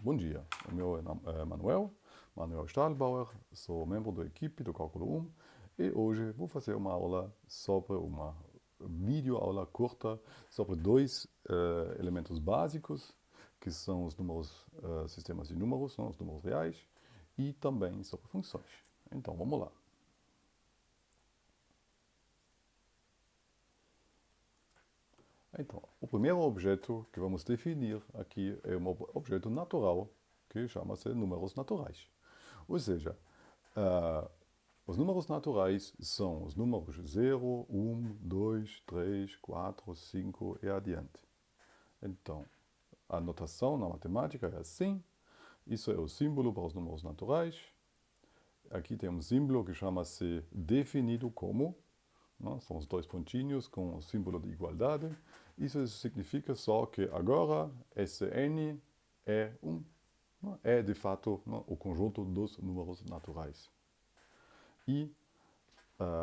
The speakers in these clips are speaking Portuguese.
Bom dia, o meu é Manuel Stahlbauer, sou membro da equipe do Cálculo 1 e hoje vou fazer uma aula sobre uma videoaula curta sobre dois elementos básicos, que são os números, sistemas de números, são os números reais, e também sobre funções. Então, vamos lá. Então, o primeiro objeto que vamos definir aqui é um objeto natural, que chama-se números naturais. Ou seja, os números naturais são os números 0, 1, 2, 3, 4, 5 e adiante. Então, a notação na matemática é assim. Isso é o símbolo para os números naturais. Aqui tem um símbolo que chama-se definido como. Não? São os dois pontinhos com o símbolo de igualdade. Isso significa só que agora esse n é é de fato o conjunto dos números naturais. E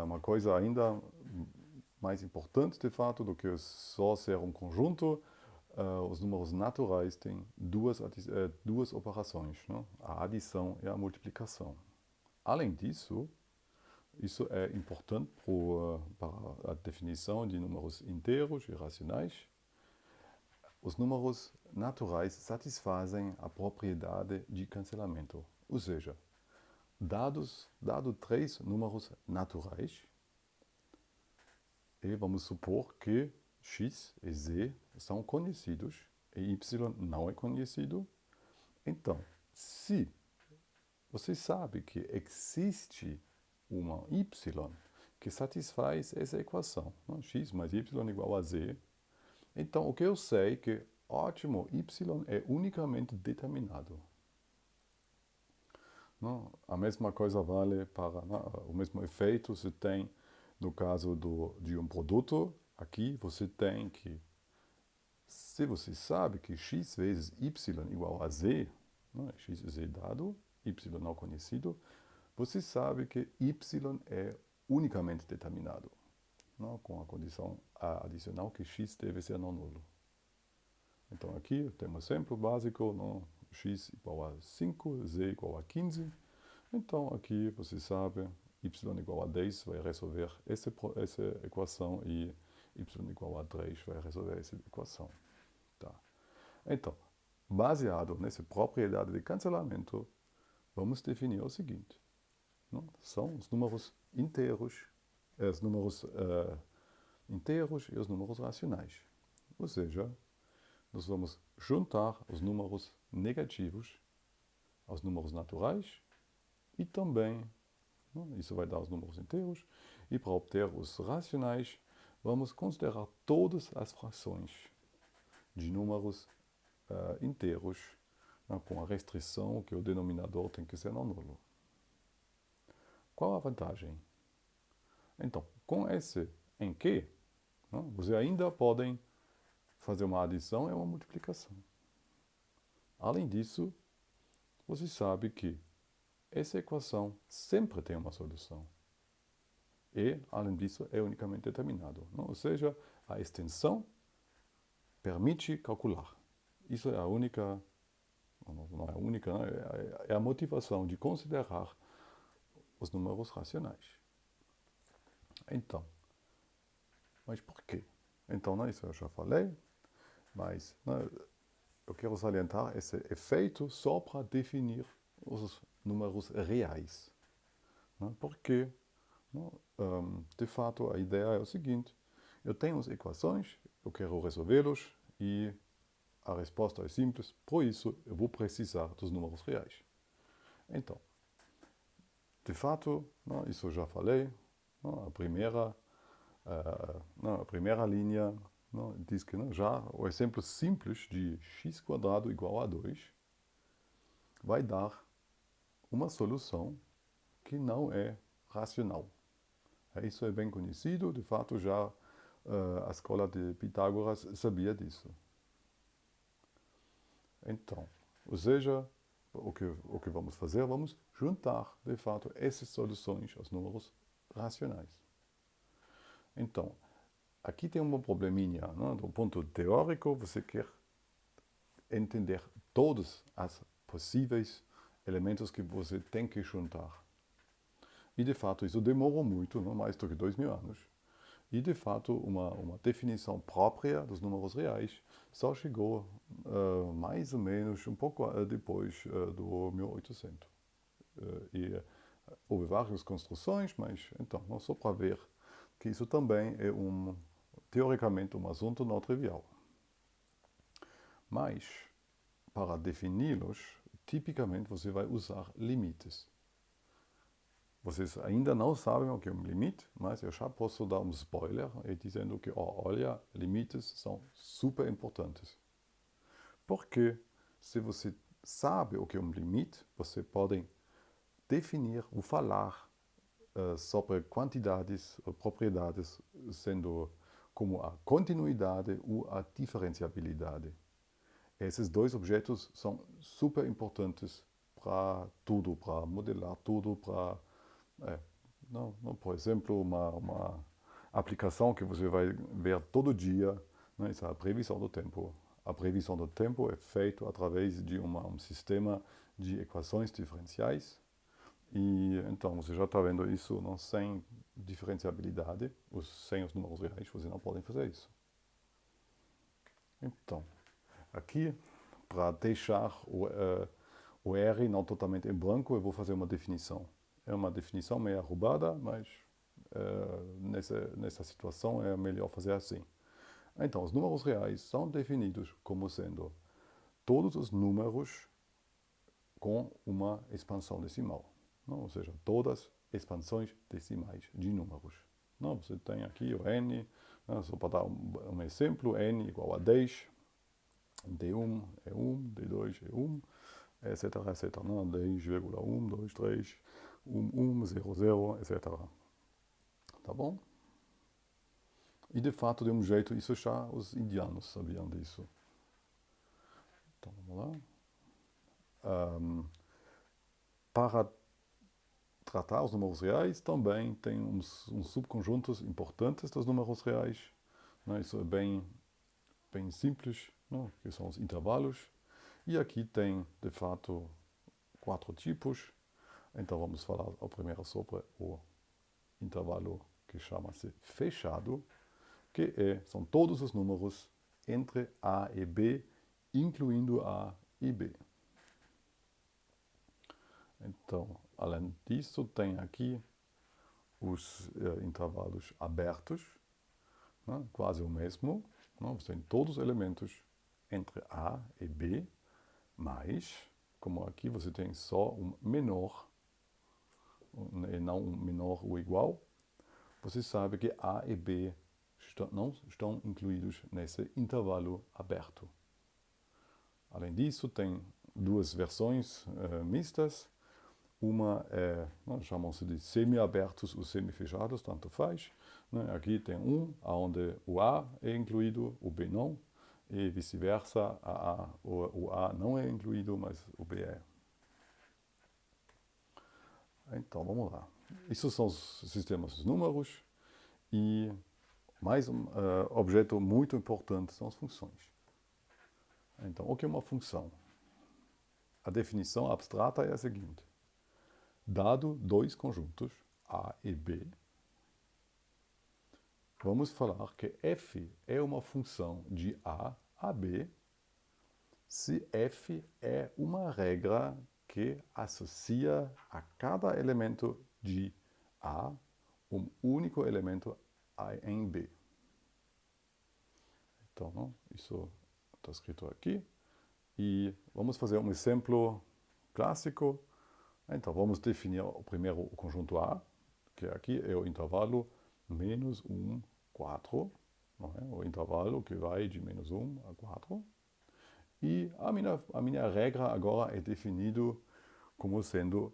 uma coisa ainda mais importante, de fato, do que só ser um conjunto, os números naturais têm duas operações, não? A adição e a multiplicação. Além disso, isso é importante para a definição de números inteiros e racionais. Os números naturais satisfazem a propriedade de cancelamento, ou seja, dado três números naturais, e vamos supor que x e z são conhecidos e y não é conhecido. Então, se você sabe que existe uma y que satisfaz essa equação, não? X mais y igual a z, então o que eu sei é que, ótimo, y é unicamente determinado. Não? A mesma coisa vale para o mesmo efeito se tem no caso de um produto. Aqui você tem que, se você sabe que x vezes y igual a z, não é? X é z dado, y não conhecido, você sabe que y é unicamente determinado, não? Com a condição adicional que x deve ser não nulo. Então aqui temos sempre o básico, não? X igual a 5, z igual a 15. Então aqui você sabe, y igual a 10 vai resolver essa equação e y igual a 3 vai resolver essa equação. Tá. Então, baseado nessa propriedade de cancelamento, vamos definir o seguinte. Não? São os números inteiros, inteiros e os números racionais. Ou seja, nós vamos juntar os números negativos aos números naturais e também, não? Isso vai dar os números inteiros. E para obter os racionais, vamos considerar todas as frações de números inteiros, não? Com a restrição que o denominador tem que ser não nulo. Qual a vantagem? Então, com esse em que, não? Você ainda podem fazer uma adição e uma multiplicação. Além disso, você sabe que essa equação sempre tem uma solução. E, além disso, é unicamente determinado. Não? Ou seja, a extensão permite calcular. Isso é a única, não é a única, não? É a motivação de considerar os números racionais. Então, mas por quê? Então, não, isso eu já falei, mas não, eu quero salientar esse efeito só para definir os números reais. Não? Porque, não, de fato, a ideia é o seguinte: eu tenho as equações, eu quero resolvê-los e a resposta é simples, por isso eu vou precisar dos números reais. Então, de fato, não, isso eu já falei, não, a primeira linha não, diz que não, já o exemplo simples de x² igual a 2 vai dar uma solução que não é racional. Isso é bem conhecido, de fato já a escola de Pitágoras sabia disso. Então, ou seja, o que vamos fazer? Vamos juntar, de fato, essas soluções aos números racionais. Então, aqui tem um probleminha. Não? Do ponto teórico, você quer entender todas as possíveis elementos que você tem que juntar. E, de fato, isso demorou muito, não? Mais do que 2000 anos. E, de fato, uma definição própria dos números reais só chegou mais ou menos um pouco depois do 1800. Houve várias construções, mas, então, só para ver que isso também é, teoricamente, um assunto não trivial. Mas, para defini-los, tipicamente você vai usar limites. Vocês ainda não sabem o que é um limite, mas eu já posso dar um spoiler dizendo que, olha, limites são super importantes. Porque se você sabe o que é um limite, você pode definir ou falar sobre quantidades ou propriedades, sendo como a continuidade ou a diferenciabilidade. Esses dois objetos são super importantes para tudo, para modelar tudo, para por exemplo, uma aplicação que você vai ver todo dia, né, é a previsão do tempo. A previsão do tempo é feita através de um sistema de equações diferenciais. E então você já está vendo isso, não, sem diferenciabilidade, sem os números reais, você não pode fazer isso. Então, aqui, para deixar o R não totalmente em branco, eu vou fazer uma definição. É uma definição meio roubada, mas nessa situação é melhor fazer assim. Então, os números reais são definidos como sendo todos os números com uma expansão decimal. Não? Ou seja, todas expansões decimais de números. Não? Você tem aqui o n, só para dar um exemplo, n igual a 10, d1 é 1, d2 é 1, etc, etc. 10,1, 2, 3, 1, 0, 0, etc. Tá bom? E de fato, de um jeito, isso já os indianos sabiam disso. Então, vamos lá. Para tratar os números reais, também tem uns subconjuntos importantes dos números reais. Né? Isso é bem simples, né? Que são os intervalos. E aqui tem, de fato, 4 tipos. Então vamos falar primeiro sobre o intervalo que chama-se fechado, que são todos os números entre A e B, incluindo A e B. Então, além disso, tem aqui os intervalos abertos, né? Quase o mesmo. Né? Você tem todos os elementos entre A e B, mas, como aqui você tem só um menor, e não um menor ou igual, você sabe que A e B não estão incluídos nesse intervalo aberto. Além disso, tem duas versões mistas. Uma chamam-se de semi-abertos ou semi-fechados, tanto faz. Né? Aqui tem onde o A é incluído, o B não, e vice-versa, o A não é incluído, mas o B é. Então, vamos lá. Isso são os sistemas dos números e mais um objeto muito importante são as funções. Então, o que é uma função? A definição abstrata é a seguinte. Dado dois conjuntos, A e B, vamos falar que f é uma função de a B se f é uma regra que associa a cada elemento de A um único elemento em B. Então, isso está escrito aqui. E vamos fazer um exemplo clássico. Então, vamos definir primeiro o conjunto A, que aqui é o intervalo menos 1, 4. Não é? O intervalo que vai de menos 1 a 4. E a minha regra agora é definido como sendo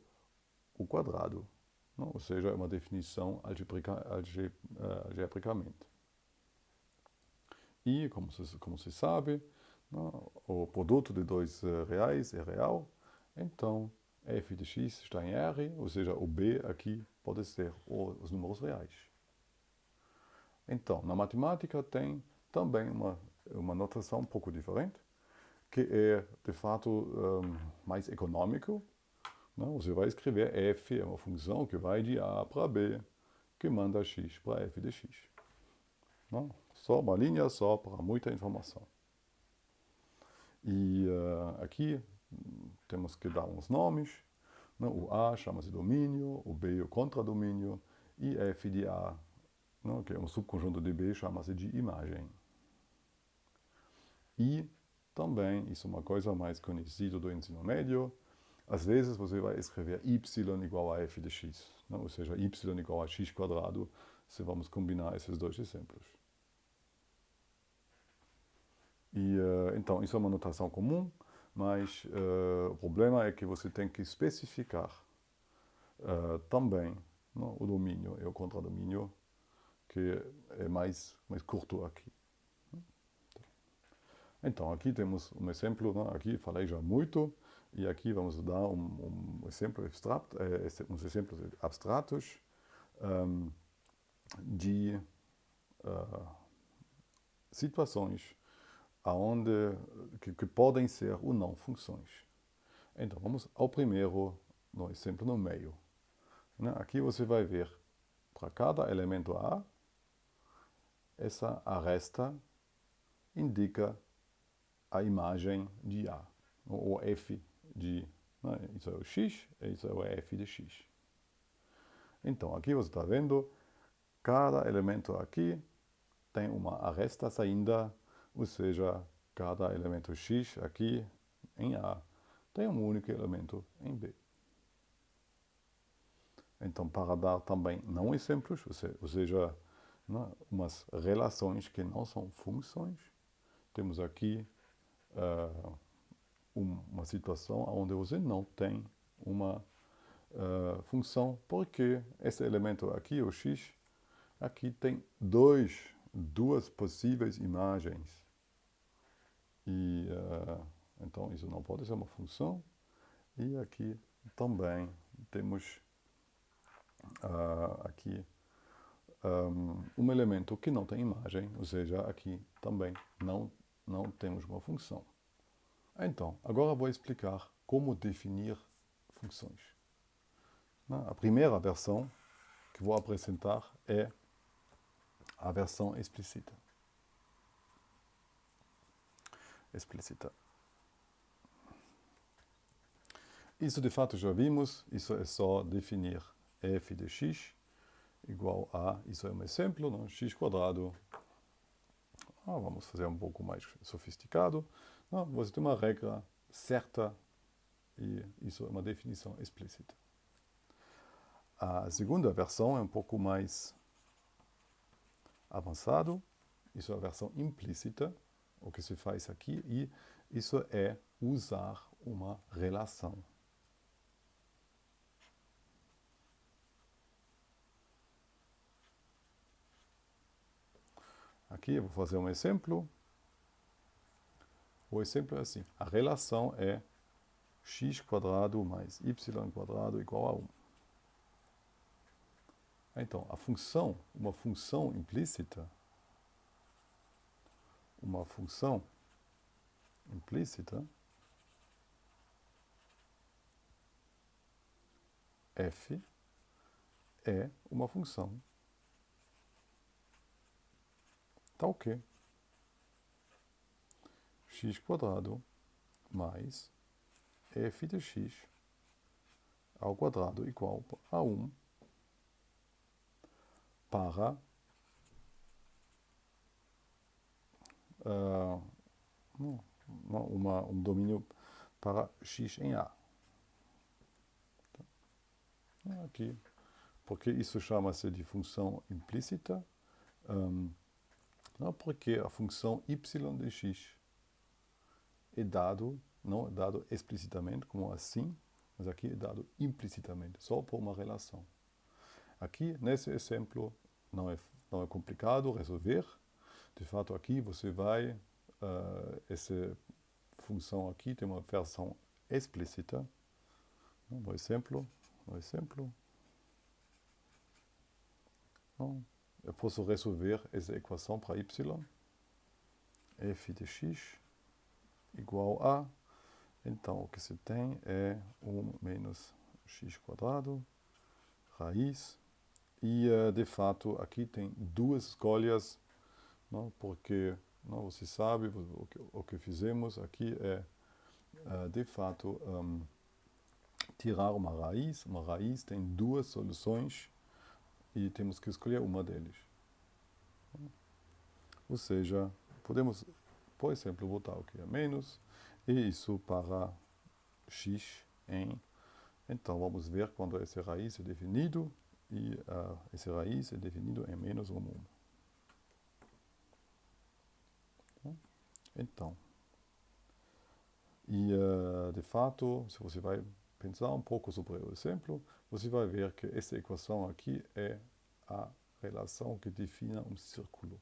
o quadrado. Não? Ou seja, é uma definição algebricamente. E, como se sabe, não? O produto de dois reais é real. Então, f de x está em R, ou seja, o b aqui pode ser os números reais. Então, na matemática tem também uma notação um pouco diferente, que é, de fato, mais econômico. Não? Você vai escrever f, é uma função que vai de A para B, que manda x para f de x. Não? Só uma linha só para muita informação. E aqui temos que dar uns nomes. Não? O A chama-se domínio, o B o contradomínio, e f de A, não? Que é um subconjunto de B, chama-se de imagem. E também, isso é uma coisa mais conhecida do ensino médio, às vezes você vai escrever y igual a f de x, não? Ou seja, y igual a x quadrado, se vamos combinar esses dois exemplos. E então, isso é uma notação comum, mas o problema é que você tem que especificar também, não? O domínio e o contradomínio, que é mais curto aqui. Então, aqui temos um exemplo, né? Aqui falei já muito, e aqui vamos dar exemplo abstrato, uns exemplos abstratos de situações aonde, que podem ser ou não funções. Então, vamos ao primeiro, no exemplo no meio. Né? Aqui você vai ver, para cada elemento A, essa aresta indica a imagem de A, ou f de, né? Isso é o x, e isso é o f de x. Então, aqui você está vendo, cada elemento aqui tem uma aresta saindo, ou seja, cada elemento x aqui em A tem um único elemento em B. Então, para dar também não exemplos, ou seja, né, umas relações que não são funções, temos aqui uma situação onde você não tem uma função, porque esse elemento aqui, o x, aqui tem duas possíveis imagens. E então isso não pode ser uma função. E aqui também temos aqui um elemento que não tem imagem, ou seja, aqui também não temos uma função. Então, agora vou explicar como definir funções. A primeira versão que vou apresentar é a versão explícita. Isso de fato já vimos, isso é só definir f de x igual a, isso é um exemplo, não? X quadrado. Vamos fazer um pouco mais sofisticado. Você tem uma regra certa e isso é uma definição explícita. A segunda versão é um pouco mais avançado. Isso é a versão implícita, o que se faz aqui, e isso é usar uma relação. Aqui eu vou fazer um exemplo. O exemplo é assim: a relação é x quadrado mais y quadrado igual a 1. Então, uma função implícita, f é uma função. Tá ok. X quadrado mais f de x ao quadrado igual a 1 para um domínio para x em A. Aqui, porque isso chama-se de função implícita, porque a função y de x é dado, não é dado explicitamente, como assim, mas aqui é dado implicitamente, só por uma relação. Aqui, nesse exemplo, não é complicado resolver. De fato, aqui você vai, essa função aqui tem uma versão explícita. No exemplo, eu posso resolver essa equação para y, f de x igual a, então o que se tem é 1 menos x quadrado, raiz, e de fato aqui tem duas escolhas, não? Porque não, você sabe o que fizemos aqui é de fato tirar uma raiz tem duas soluções e temos que escolher uma deles. Ou seja, podemos, por exemplo, botar o que é menos, e isso para x em. Então, vamos ver quando essa raiz é definido, e essa raiz é definido em menos 1. Então, e de fato, se você vai pensar um pouco sobre o exemplo, você vai ver que essa equação aqui é a relação que define um círculo.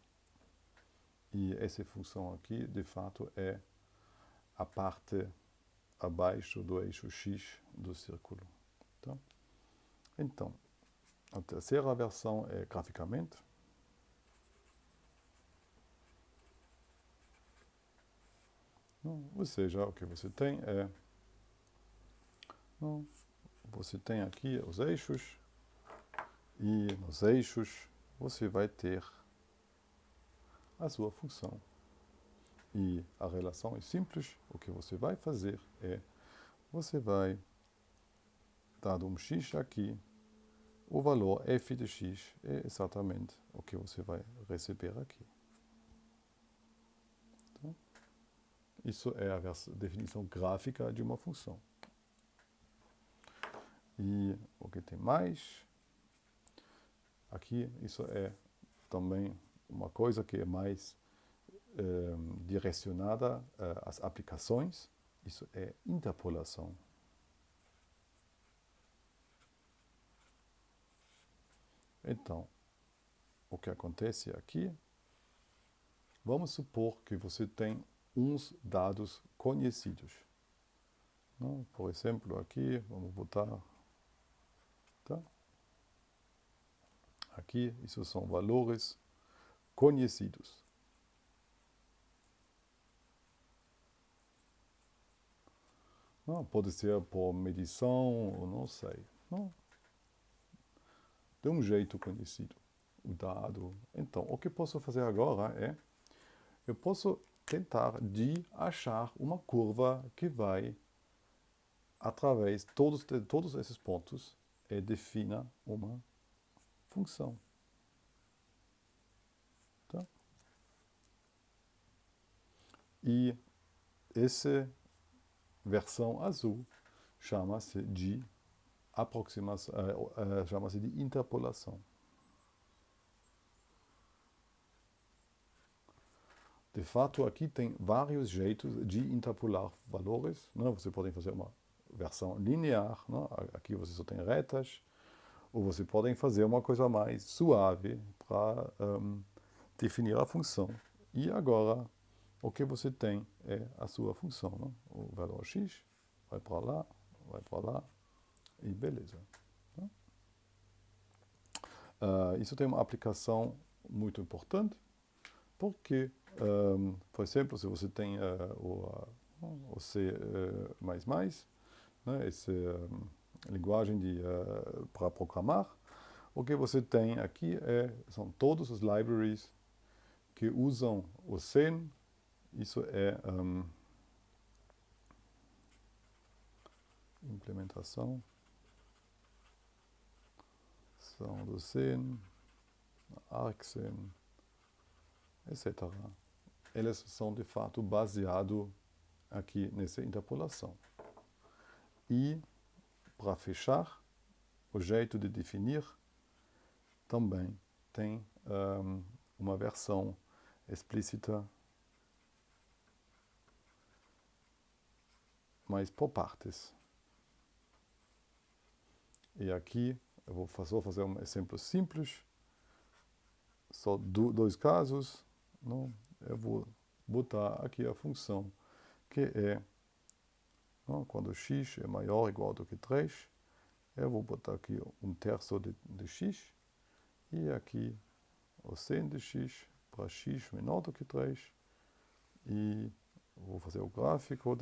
E essa função aqui, de fato, é a parte abaixo do eixo x do círculo. Tá? Então, a terceira versão é graficamente. Ou seja, o que você tem é... Você tem aqui os eixos, e nos eixos você vai ter a sua função. E a relação é simples. O que você vai fazer é, você vai, dado um x aqui, o valor f de x é exatamente o que você vai receber aqui. Então, isso é a definição gráfica de uma função. E o que tem mais? Aqui, isso é também uma coisa que é mais direcionada às aplicações. Isso é interpolação. Então, o que acontece aqui, vamos supor que você tem uns dados conhecidos. Não? Por exemplo, aqui, vamos botar... Tá? Aqui, isso são valores conhecidos. Não, pode ser por medição, ou não sei. Não. De um jeito conhecido, o dado. Então, o que posso fazer agora é, eu posso tentar de achar uma curva que vai, através de todos esses pontos, e defina uma função. Tá? E essa versão azul chama-se de aproximação, chama-se de interpolação. De fato, aqui tem vários jeitos de interpolar valores. Né? Você pode fazer uma versão linear, né? Aqui você só tem retas, ou você pode fazer uma coisa mais suave para definir a função. E agora, o que você tem é a sua função. Né? O valor x vai para lá, e beleza. Né? Isso tem uma aplicação muito importante, porque, por exemplo, se você tem o C++, né, essa linguagem para programar, o que você tem aqui são todos os libraries que usam o Sen. Isso é implementação são do Sen, ArcSen, etc. Eles são de fato baseados aqui nessa interpolação. E, para fechar, o jeito de definir também tem uma versão explícita, mas por partes. E aqui eu vou só fazer um exemplo simples, só dois casos. Não? Eu vou botar aqui a função que é, não? Quando x é maior ou igual do que 3, eu vou botar aqui 1/3 de x, e aqui o sen de x para x menor do que 3, e Vou fazer o gráfico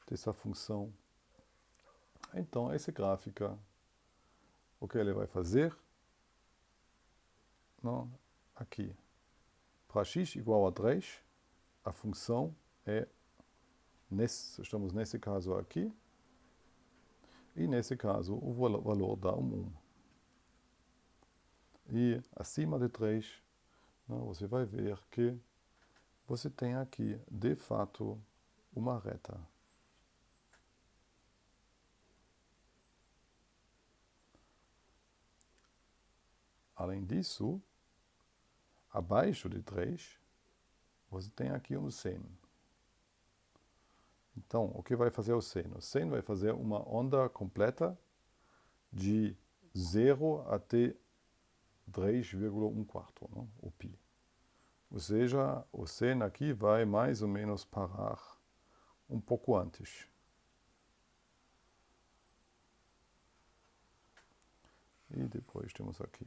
dessa função. Então, essa gráfica, o que ele vai fazer? Não, aqui. Para x igual a 3, a função é, estamos nesse caso aqui, e nesse caso o valor dá 1. E acima de 3, não, você vai ver que você tem aqui, de fato, uma reta. Além disso, abaixo de 3, você tem aqui um seno. Então, o que vai fazer o seno? O seno vai fazer uma onda completa de 0 até 3,1/4, não? O π. Ou seja, o seno aqui vai mais ou menos parar um pouco antes. E depois temos aqui.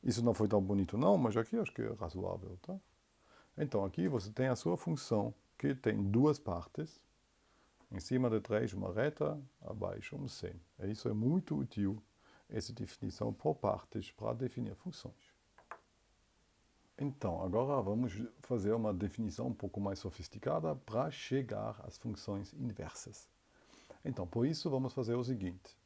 Isso não foi tão bonito não, mas aqui acho que é razoável, tá? Então aqui você tem a sua função que tem duas partes. Em cima de 3 uma reta, abaixo um seno. E isso é muito útil, essa definição por partes para definir funções. Então, agora vamos fazer uma definição um pouco mais sofisticada para chegar às funções inversas. Então, por isso vamos fazer o seguinte.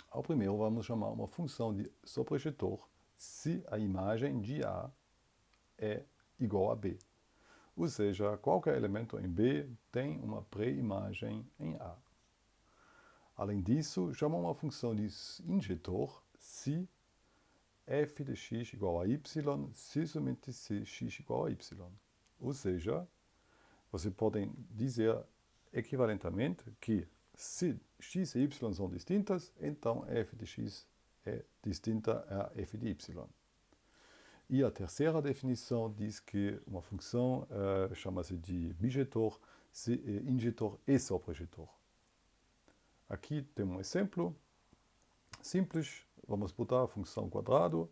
Ao primeiro vamos chamar uma função de sobrejetor se a imagem de A é igual a B. Ou seja, qualquer elemento em B tem uma pré-imagem em A. Além disso, chama uma função de injetor se f de x igual a y, se somente se x igual a y. Ou seja, você pode dizer equivalentemente que se x e y são distintas, então f de x é distinta a f de y. E a terceira definição diz que uma função chama-se de bijetor se injetor e sobrejetor. Aqui tem um exemplo simples. Vamos botar a função quadrado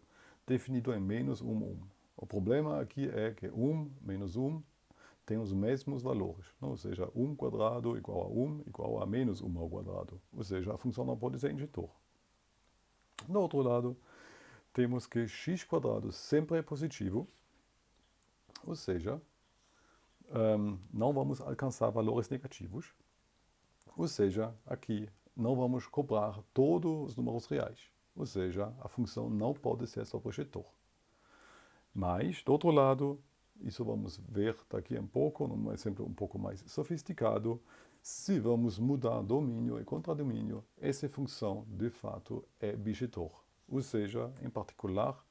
definido em menos 1. O problema aqui é que 1 menos 1 tem os mesmos valores. Não? Ou seja, 1 quadrado igual a 1 igual a menos 1 ao quadrado. Ou seja, a função não pode ser injetor. Do outro lado, temos que x quadrado sempre é positivo. Ou seja, não vamos alcançar valores negativos. Ou seja, aqui não vamos cobrar todos os números reais. Ou seja, a função não pode ser sobrejetor. Mas, do outro lado, isso vamos ver daqui a um pouco, num exemplo um pouco mais sofisticado, se vamos mudar domínio e contradomínio, essa função, de fato, é bijetor. Ou seja, em particular,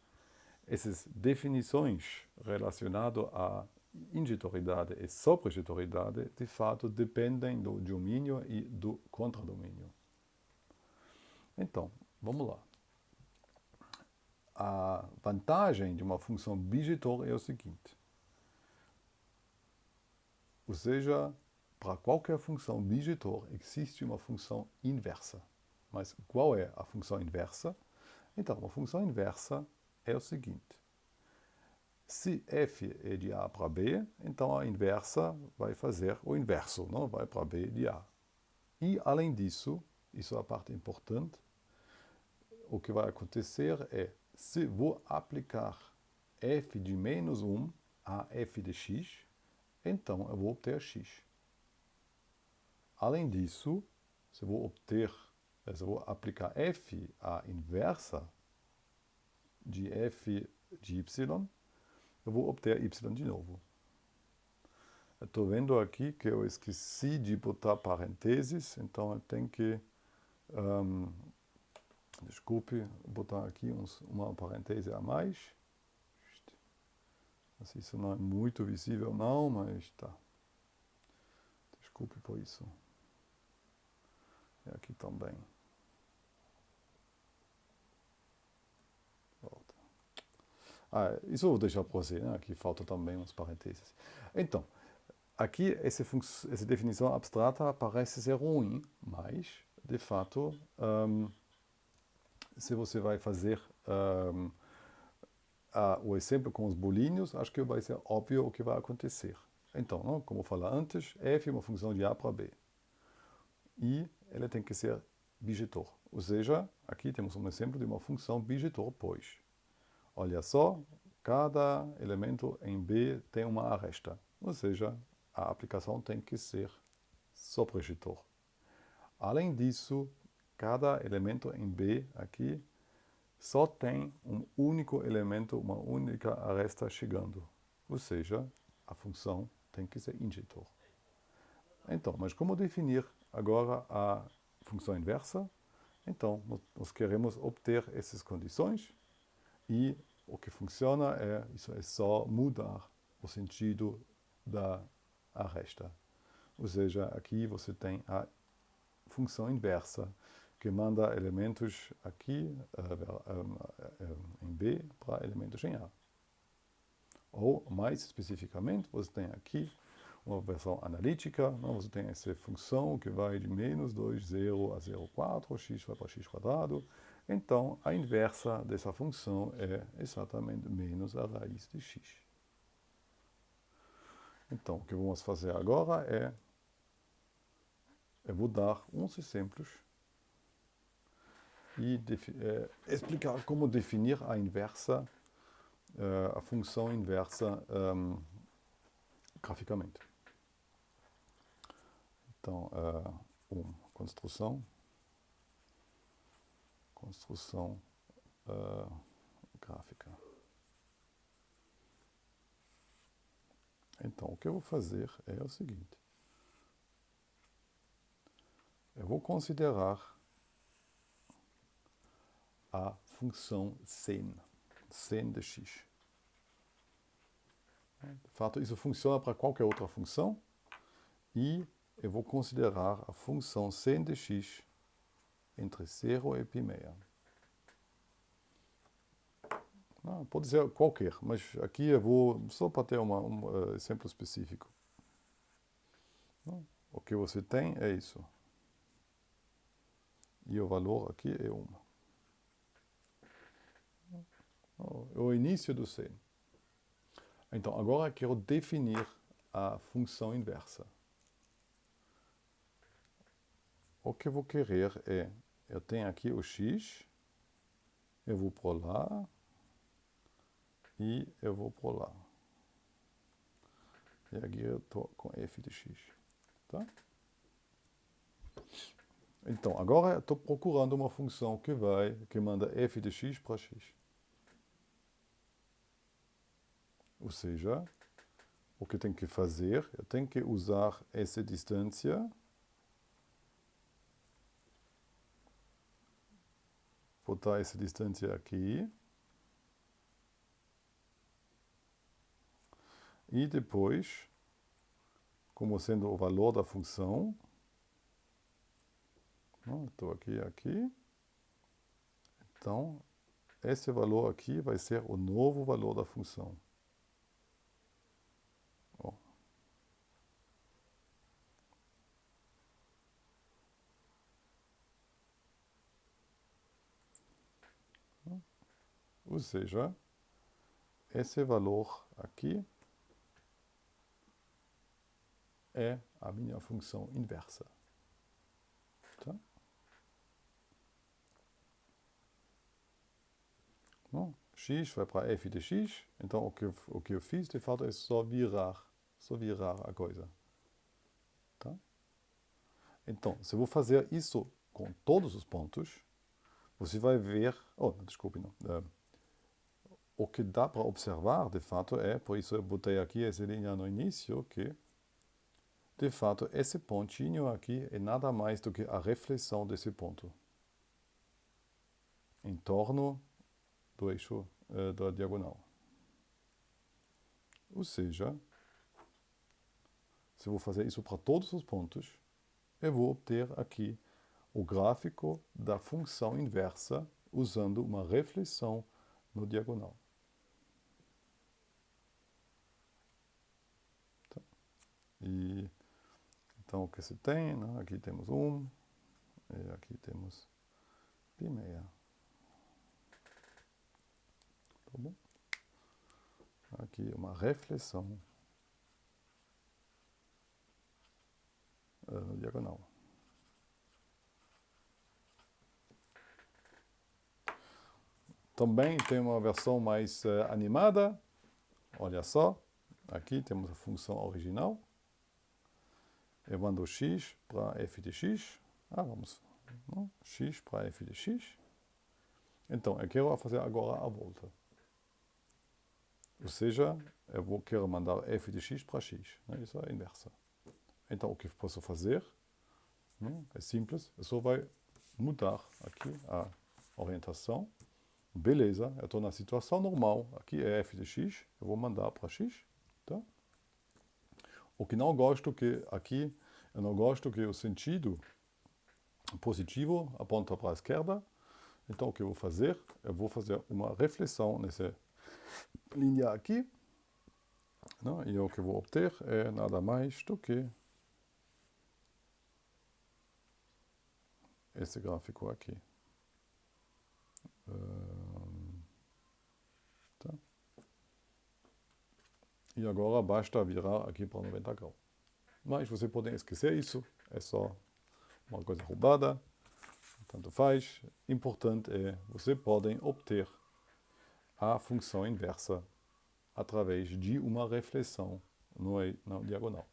essas definições relacionadas à injetoridade e sobrejetoridade, de fato, dependem do domínio e do contradomínio. Então, vamos lá. A vantagem de uma função bijetor é o seguinte. Ou seja, para qualquer função bijetor existe uma função inversa. Mas qual é a função inversa? Então, uma função inversa é o seguinte. Se f é de A para B, então a inversa vai fazer o inverso, não? Vai para B de A. E, além disso, isso é a parte importante, o que vai acontecer é, se vou aplicar f de menos 1 a f de x, então eu vou obter x. Além disso, se eu vou aplicar f à inversa de f de y, eu vou obter y de novo. Estou vendo aqui que eu esqueci de botar parênteses, então eu tenho que, desculpe, botar aqui uma parêntese a mais. Isso não é muito visível não, mas tá. Desculpe por isso. E aqui também. Volta. Isso eu vou deixar para você, né? Aqui falta também uns parênteses. Então, aqui essa definição abstrata parece ser ruim, mas, de fato, se você vai fazer o exemplo com os bolinhos, acho que vai ser óbvio o que vai acontecer. Então, não, como eu falei antes, f é uma função de a para b. E ela tem que ser bijetor. Ou seja, aqui temos um exemplo de uma função bijetor, pois. Olha só, cada elemento em B tem uma aresta. Ou seja, a aplicação tem que ser sobrejetor. Além disso, cada elemento em B aqui só tem um único elemento, uma única aresta chegando. Ou seja, a função tem que ser injetor. Então, mas como definir agora a função inversa? Então, nós queremos obter essas condições e o que funciona isso é só mudar o sentido da aresta. Ou seja, aqui você tem a função inversa, que manda elementos aqui em B para elementos em A. Ou, mais especificamente, você tem aqui uma versão analítica, não? Você tem essa função que vai de menos 2, 0 a 0,4, x vai para x quadrado. Então, a inversa dessa função é exatamente menos a raiz de x. Então, o que vamos fazer agora eu vou dar uns exemplos e explicar como definir a inversa, a função inversa graficamente. Então, construção gráfica. Então, o que eu vou fazer é o seguinte. Eu vou considerar a função sen de x. De fato, isso funciona para qualquer outra função. E eu vou considerar a função sen de x entre 0 e π6. Pode ser qualquer, mas aqui eu vou só para ter um exemplo específico. O que você tem é isso. E o valor aqui é 1. É o início do sen. Então, agora eu quero definir a função inversa. O que eu vou querer eu tenho aqui o x, eu vou por lá e eu vou por lá. E aqui eu estou com f de x. Tá? Então, agora eu estou procurando uma função que manda f de x para x. Ou seja, o que eu tenho que fazer, eu tenho que usar essa distância botar essa distância aqui. E depois, como sendo o valor da função, estou aqui. Então, esse valor aqui vai ser o novo valor da função. Ou seja, esse valor aqui é a minha função inversa. Tá? Bom, x vai para f de x, então o que eu fiz de fato é só virar a coisa. Tá? Então, se eu vou fazer isso com todos os pontos, você vai ver... desculpe, não. O que dá para observar, de fato, por isso eu botei aqui essa linha no início, que, de fato, esse pontinho aqui é nada mais do que a reflexão desse ponto em torno do eixo da diagonal. Ou seja, se eu vou fazer isso para todos os pontos, eu vou obter aqui o gráfico da função inversa usando uma reflexão no diagonal. E então o que se tem, né? Aqui temos 1, e aqui temos π6. Tá bom? aqui uma reflexão no diagonal. Também tem uma versão mais animada. Olha só, aqui temos a função original. Levando x para f de x. Vamos. Não? X para f de x. Então, eu quero fazer agora a volta. Ou seja, quero mandar f de x para x. Né? Isso é a inversa. Então, o que eu posso fazer? Né? É simples. Eu só vai mudar aqui a orientação. Beleza, eu estou na situação normal. Aqui é f de x. Eu vou mandar para x. Tá? O que não gosto que aqui, eu não gosto que o sentido positivo aponta para a esquerda. Então, o que eu vou fazer? Eu vou fazer uma reflexão nessa linha aqui. Não? E o que eu vou obter é nada mais do que esse gráfico aqui. Tá? E agora basta virar aqui para 90 graus. Mas você pode esquecer isso. É só uma coisa roubada. Tanto faz. Importante é você podem obter a função inversa através de uma reflexão na diagonal.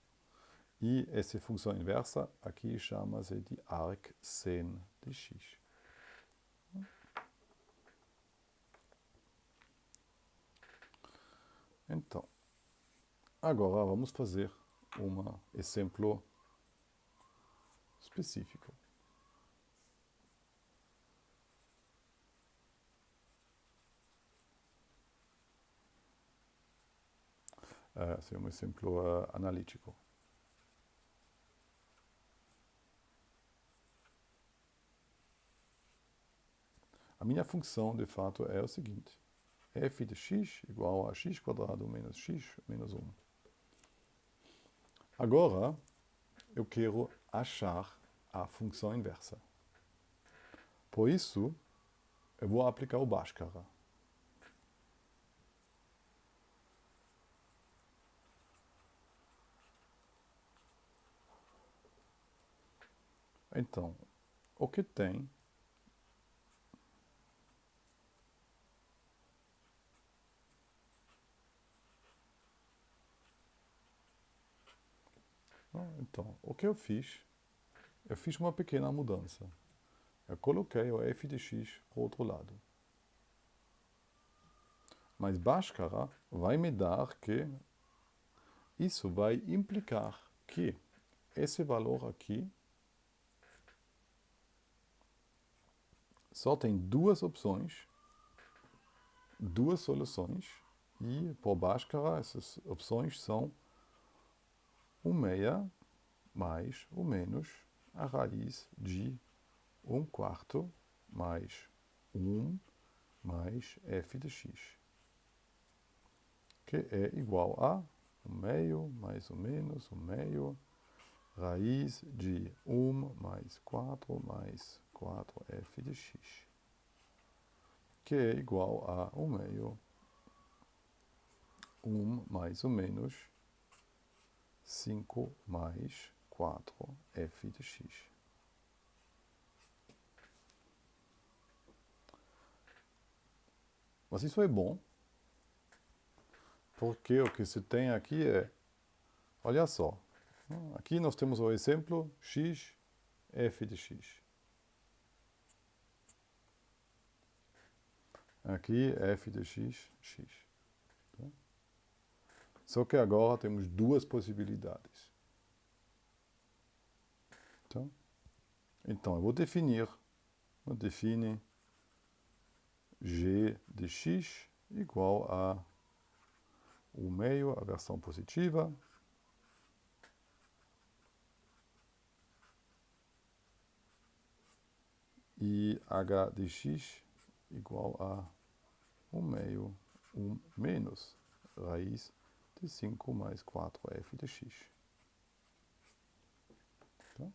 E essa função inversa aqui chama-se de arcsen de x. Então, agora vamos fazer um exemplo específico. Esse é um exemplo analítico. A minha função, de fato, é o seguinte. F de x igual a x² menos x menos 1. Agora, eu quero achar a função inversa. Por isso, eu vou aplicar o Bhaskara. Então, o que tem Então, o que eu fiz uma pequena mudança. Eu coloquei o f de x para o outro lado. Mas Bhaskara vai me dar que isso vai implicar que esse valor aqui só tem duas opções, duas soluções, e por Bhaskara essas opções são o meia mais o menos a raiz de 1/4 mais 1 mais f de x, que é igual a 1/2 mais ou menos 1/2 raiz de 1 mais 4 mais 4f de x, que é igual a 1/2 1 mais ou menos 5 mais 4f de x. Mas isso é bom, porque o que se tem aqui é, olha só, aqui nós temos o exemplo x, f de x. Aqui f de x, x. Tá? Só que agora temos duas possibilidades. Tá? Então, eu vou definir, define g de x igual a 1/2, a versão positiva, e h de x igual a 1/2, 1 menos raiz de 5 mais 4f de x. Tá?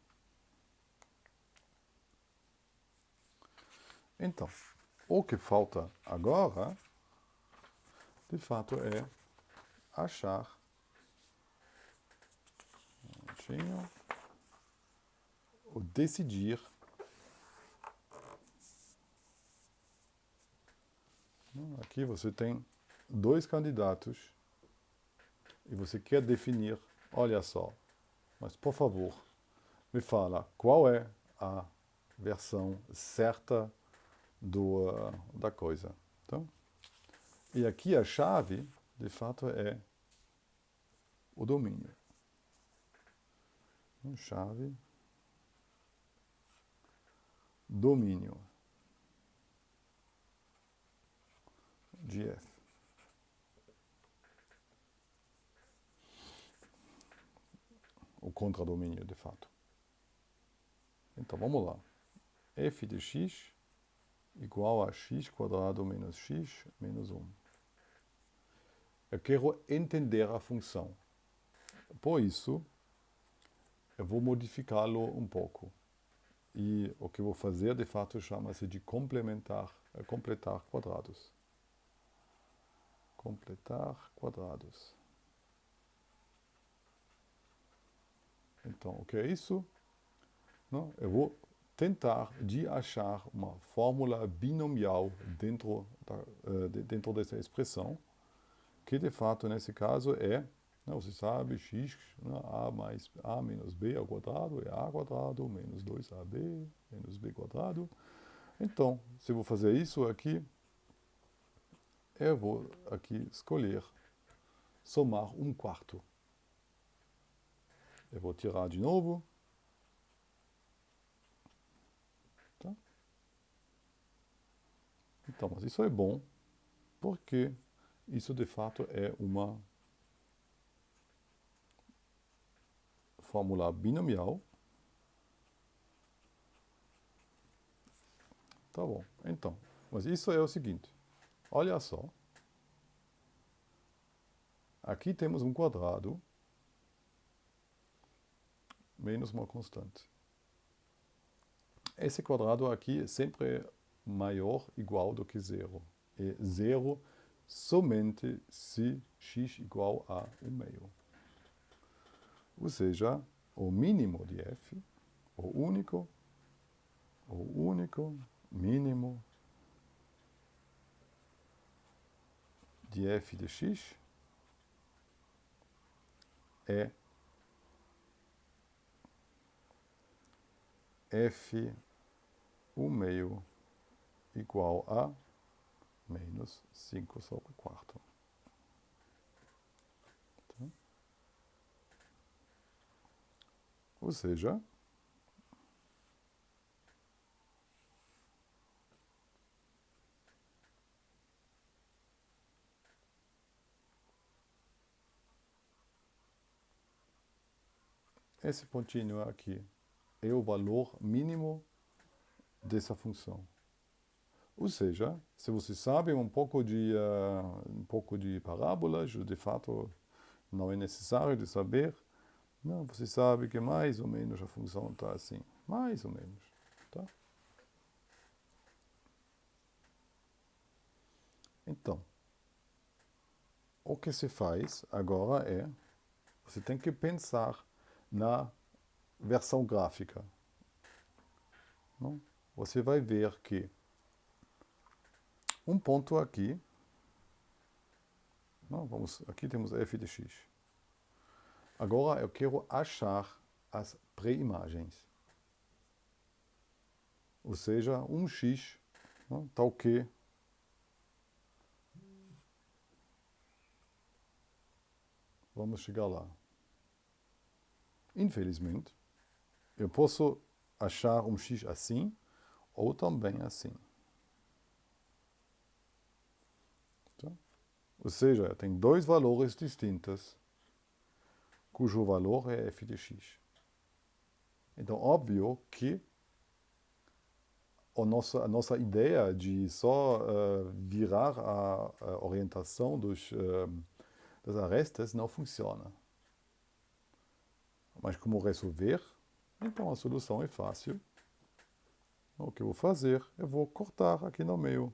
Então, o que falta agora, de fato, é achar ou decidir aqui você tem dois candidatos e você quer definir, olha só, mas por favor, me fala qual é a versão certa da coisa. Então, e aqui a chave, de fato, é o domínio. Chave, domínio de F. O contradomínio, de fato. Então, vamos lá. F de x igual a x quadrado menos x menos 1. Eu quero entender a função. Por isso, eu vou modificá-lo um pouco. E o que eu vou fazer, de fato, chama-se de completar quadrados. Completar quadrados. Então, o que é isso? Não, eu vou tentar de achar uma fórmula binomial dentro dessa expressão, que de fato, nesse caso, é, você sabe, x, a mais a menos b ao quadrado é a quadrado menos 2ab menos b quadrado. Então, se eu vou fazer isso aqui, eu vou aqui escolher somar 1/4. Eu vou tirar de novo. Tá? Então, mas isso é bom, porque isso de fato é uma fórmula binomial. Tá bom, então, mas isso é o seguinte, olha só, aqui temos um quadrado menos uma constante. Esse quadrado aqui sempre é maior ou igual do que zero. É zero somente se x igual a 1/2. Ou seja, o mínimo de f, o único mínimo de f de x é f 1/2 igual a menos 5/4. Tá? Ou seja, esse pontinho aqui é o valor mínimo dessa função. Ou seja, se você sabe um pouco de parábolas, de fato não é necessário de saber, não, você sabe que mais ou menos a função está assim, mais ou menos. Tá? Então, o que se faz agora é, você tem que pensar na versão gráfica. Não? Você vai ver que um ponto aqui, não, aqui temos f de x. Agora eu quero achar as pré-imagens. Ou seja, um x, não, tal que vamos chegar lá. Infelizmente, eu posso achar um x assim ou também assim. Tá? Ou seja, tem dois valores distintos, cujo valor é f de x. Então, óbvio que a nossa ideia de só virar a orientação das arestas não funciona. Mas como resolver? Então a solução é fácil. O que eu vou fazer? Eu vou cortar aqui no meio.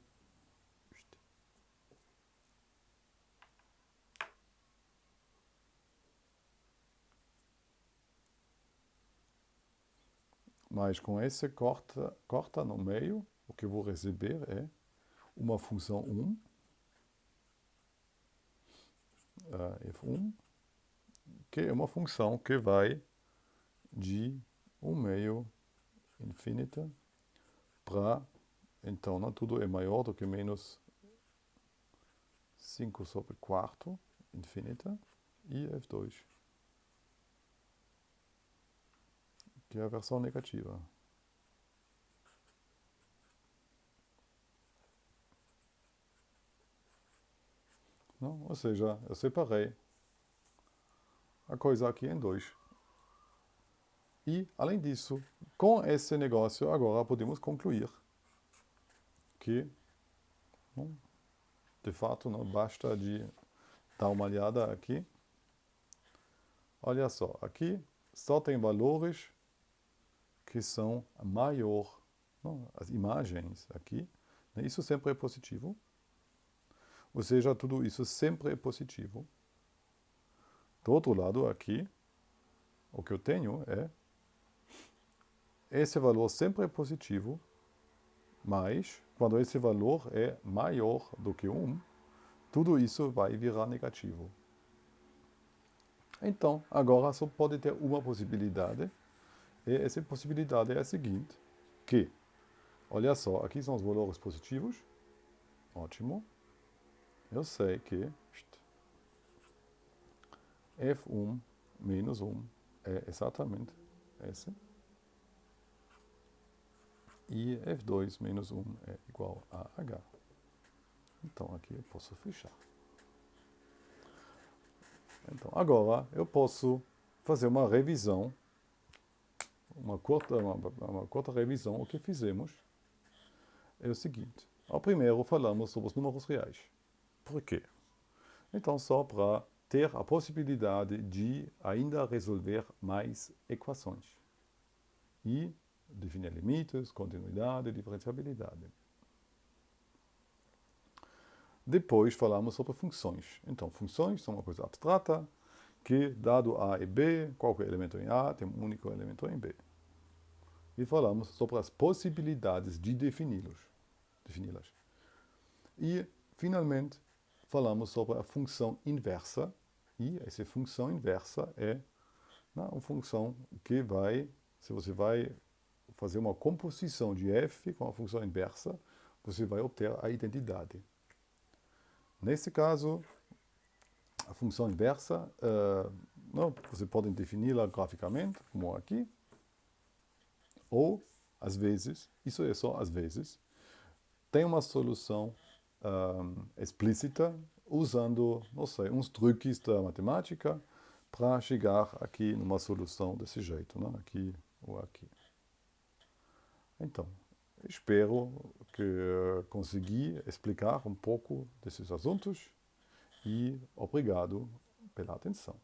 mas com esse corta no meio, o que eu vou receber é uma função 1, f1, que é uma função que vai de 1 meio infinita para, então, não tudo é maior do que menos 5 sobre quarto infinita e f2, que é a versão negativa. Não? Ou seja, eu separei a coisa aqui em 2. E, além disso, com esse negócio, agora podemos concluir que, não, de fato, não basta de dar uma olhada aqui. Olha só, aqui só tem valores que são maior, não, as imagens aqui, né, isso sempre é positivo. Ou seja, tudo isso sempre é positivo. Do outro lado, aqui, o que eu tenho é esse valor sempre é positivo, mas quando esse valor é maior do que 1, tudo isso vai virar negativo. Então, agora só pode ter uma possibilidade, e essa possibilidade é a seguinte, que, olha só, aqui são os valores positivos, ótimo, eu sei que f1 menos 1 é exatamente esse. E f2 menos 1 é igual a h. Então aqui eu posso fechar. Então agora eu posso fazer uma revisão, uma curta revisão. O que fizemos é o seguinte. Ao primeiro falamos sobre os números reais. Por quê? Então só para ter a possibilidade de ainda resolver mais equações. E definir limites, continuidade, diferenciabilidade. Depois falamos sobre funções. Então, funções são uma coisa abstrata, que, dado A e B, qualquer elemento em A tem um único elemento em B. E falamos sobre as possibilidades de defini-las. E, finalmente, falamos sobre a função inversa. E essa função inversa é uma função que vai, se você vai fazer uma composição de f com a função inversa, você vai obter a identidade. Nesse caso, a função inversa, você pode defini-la graficamente, como aqui, ou, às vezes, isso é só às vezes, tem uma solução explícita usando, não sei, uns truques da matemática para chegar aqui numa solução desse jeito, né? Aqui ou aqui. Então, espero que consegui explicar um pouco desses assuntos e obrigado pela atenção.